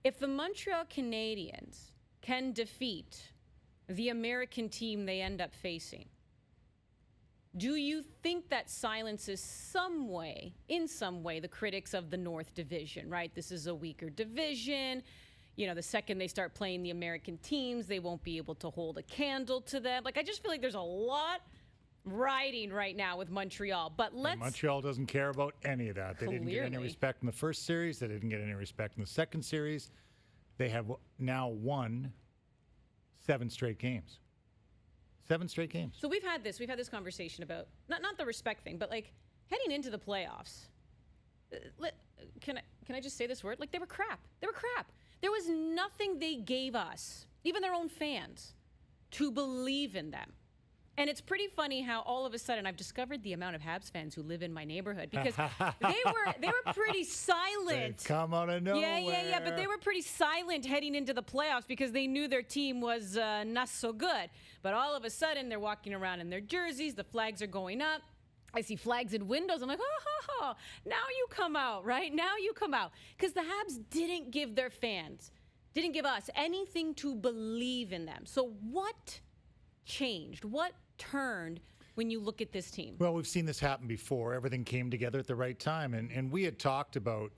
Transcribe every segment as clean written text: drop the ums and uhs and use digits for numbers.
If the Montreal Canadiens can defeat the American team they end up facing, do you think that silences in some way, the critics of the North Division, right? This is a weaker division. The second they start playing the American teams, they won't be able to hold a candle to them. I just feel like there's a lot riding right now with Montreal. But Montreal doesn't care about any of that. They didn't get any respect in the first series. They didn't get any respect in the second series. They have now won 7 straight games. 7 straight games. So we've had this conversation about not the respect thing, but heading into the playoffs. Can I just say this word? They were crap. They were crap. There was nothing they gave us, even their own fans, to believe in them. And it's pretty funny how all of a sudden I've discovered the amount of Habs fans who live in my neighborhood, because they were pretty silent. They've come out of nowhere. Yeah. But they were pretty silent heading into the playoffs because they knew their team was not so good. But all of a sudden they're walking around in their jerseys. The flags are going up. I see flags in windows. I'm like, now you come out, right? Now you come out. Because the Habs didn't give their fans, didn't give us anything to believe in them. So what changed? What turned when you look at this team? Well, we've seen this happen before. Everything came together at the right time. And we had talked about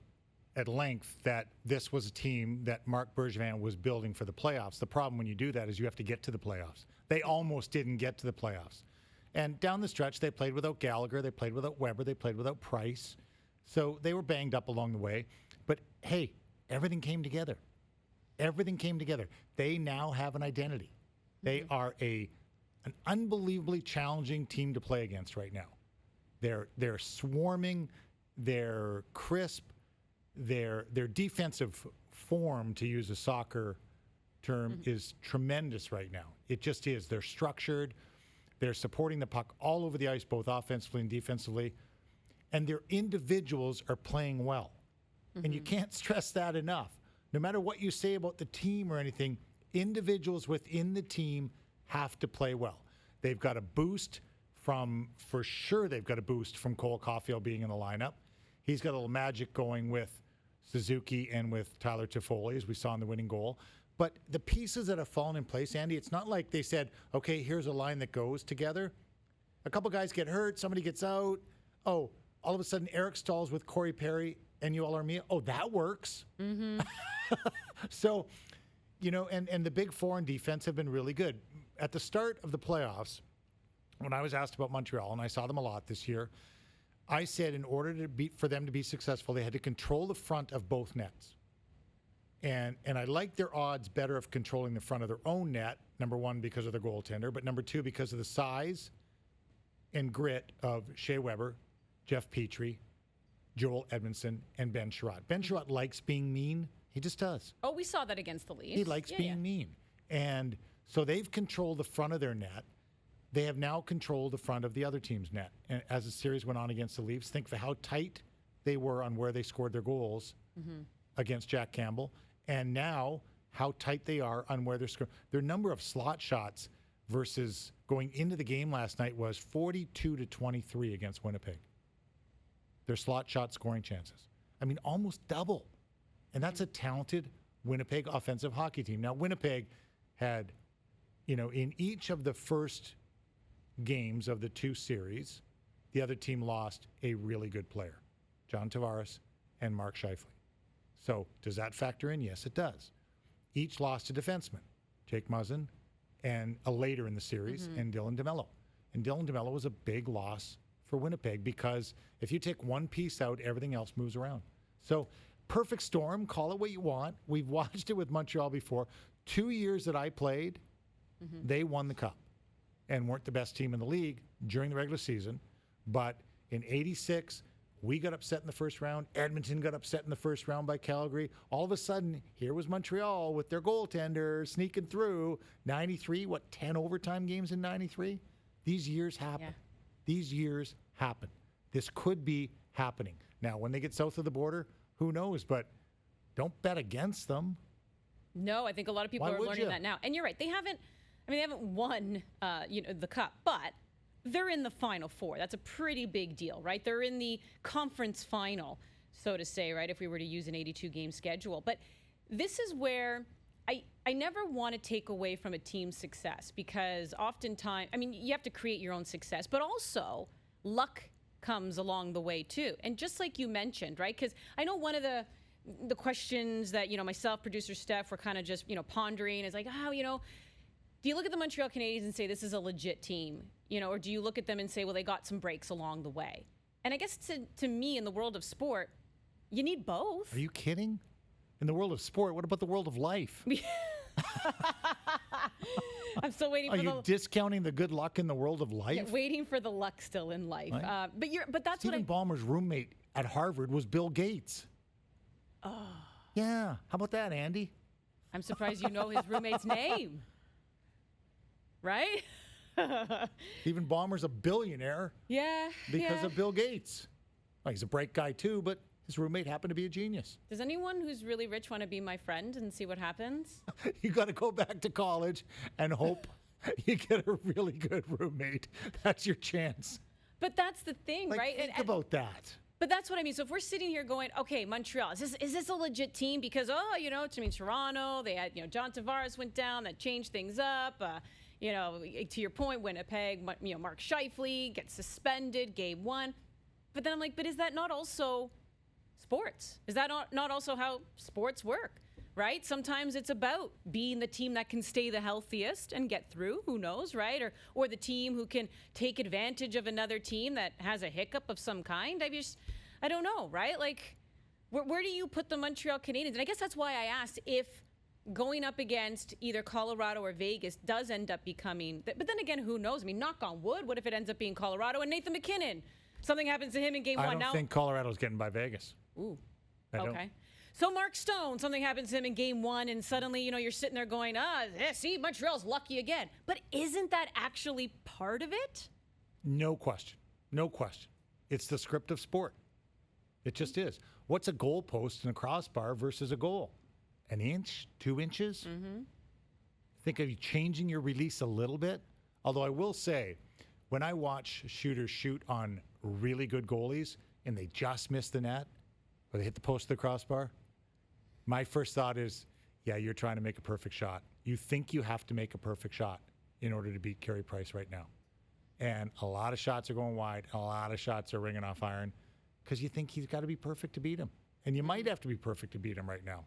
at length that this was a team that Marc Bergevin was building for the playoffs. The problem when you do that is you have to get to the playoffs. They almost didn't get to the playoffs. And down the stretch, they played without Gallagher. They played without Weber. They played without Price. So they were banged up along the way. But, hey, everything came together. Everything came together. They now have an identity. They are an unbelievably challenging team to play against right now. They're swarming. They're crisp. Their defensive form, to use a soccer term, is tremendous right now. It just is. They're structured. They're supporting the puck all over the ice, both offensively and defensively. And their individuals are playing well. And you can't stress that enough. No matter what you say about the team or anything, individuals within the team have to play well. They've got a boost from Cole Caulfield being in the lineup. He's got a little magic going with Suzuki and with Tyler Toffoli, as we saw in the winning goal. But the pieces that have fallen in place, Andy, it's not like they said, okay, here's a line that goes together. A couple guys get hurt, somebody gets out. Oh, all of a sudden Eric Staal's with Corey Perry and Yoel Armia. Oh, that works. So, and the big four in defense have been really good. At the start of the playoffs, when I was asked about Montreal, and I saw them a lot this year, I said in order for them to be successful, they had to control the front of both nets. And I like their odds better of controlling the front of their own net, number one, because of their goaltender, but number two, because of the size and grit of Shea Weber, Jeff Petrie, Joel Edmondson, and Ben Sherratt. Ben Sherratt likes being mean. He just does. Oh, we saw that against the Leafs. He likes being mean. And so they've controlled the front of their net. They have now controlled the front of the other team's net. And as the series went on against the Leafs, think of how tight they were on where they scored their goals against Jack Campbell. And now how tight they are on where they're scoring. Their number of slot shots versus going into the game last night was 42-23 against Winnipeg. Their slot shot scoring chances. I mean, almost double. And that's a talented Winnipeg offensive hockey team. Now, Winnipeg had, in each of the first games of the 2 series, the other team lost a really good player, John Tavares and Mark Scheifele. So does that factor in? Yes, it does. Each lost a defenseman, Jake Muzzin, and later in the series, and Dylan DeMello. And Dylan DeMello was a big loss for Winnipeg because if you take one piece out, everything else moves around. So perfect storm, call it what you want. We've watched it with Montreal before. 2 years that I played, they won the cup and weren't the best team in the league during the regular season. But in 86, we got upset in the first round. Edmonton got upset in the first round by Calgary. All of a sudden, here was Montreal with their goaltender sneaking through. 93, 10 overtime games in 93? These years happen. Yeah. These years happen. This could be happening. Now, when they get south of the border, who knows? But don't bet against them. No, I think a lot of people are learning that now. And you're right. They haven't won the cup, but they're in the Final Four. That's a pretty big deal, right? They're in the conference final, so to say, right, if we were to use an 82-game schedule. But this is where I never want to take away from a team's success, because oftentimes, I mean, you have to create your own success, but also luck comes along the way too. And just like you mentioned, right? Because I know one of the questions that, myself, producer Steph, were kind of just, pondering is like, do you look at the Montreal Canadiens and say this is a legit team, or do you look at them and say, well, they got some breaks along the way? And I guess to me, in the world of sport, you need both. Are you kidding? In the world of sport, what about the world of life? I'm still waiting Are for you discounting the good luck in the world of life? Yeah, waiting for the luck still in life. Right. But that's Stephen Ballmer's roommate at Harvard was Bill Gates. Oh. Yeah. How about that, Andy? I'm surprised you know his roommate's name. Right? Stephen Ballmer's a billionaire. Yeah. Because of Bill Gates. Well, he's a bright guy too, but his roommate happened to be a genius. Does anyone who's really rich want to be my friend and see what happens? You got to go back to college and hope you get a really good roommate. That's your chance. But that's the thing, right? Think about that. But that's what I mean. So if we're sitting here going, okay, Montreal, is this a legit team? Because, Toronto, they had, John Tavares went down, that changed things up. To your point, Winnipeg, Mark Scheifele gets suspended, game 1. But then I'm like, but is that not also sports? Is that not also how sports work, right? Sometimes it's about being the team that can stay the healthiest and get through, who knows, right? Or the team who can take advantage of another team that has a hiccup of some kind. I don't know, right? Like, where do you put the Montreal Canadiens? And I guess that's why I asked if going up against either Colorado or Vegas does end up becoming, but then again, who knows? I mean, knock on wood, what if it ends up being Colorado and Nathan MacKinnon? Something happens to him in game 1 now. I don't think Colorado's getting by Vegas. Ooh, okay. So Mark Stone, something happens to him in game 1, and suddenly, you're sitting there going, see, Montreal's lucky again. But isn't that actually part of it? No question. No question. It's the script of sport. It just is. What's a goal post and a crossbar versus a goal? An inch? 2 inches? Mm-hmm. Think of you changing your release a little bit. Although I will say, when I watch shooters shoot on really good goalies and they just miss the net, or they hit the post of the crossbar, my first thought is, yeah, you're trying to make a perfect shot. You think you have to make a perfect shot in order to beat Carey Price right now. And a lot of shots are going wide. A lot of shots are ringing off iron because you think he's got to be perfect to beat him. And you might have to be perfect to beat him right now.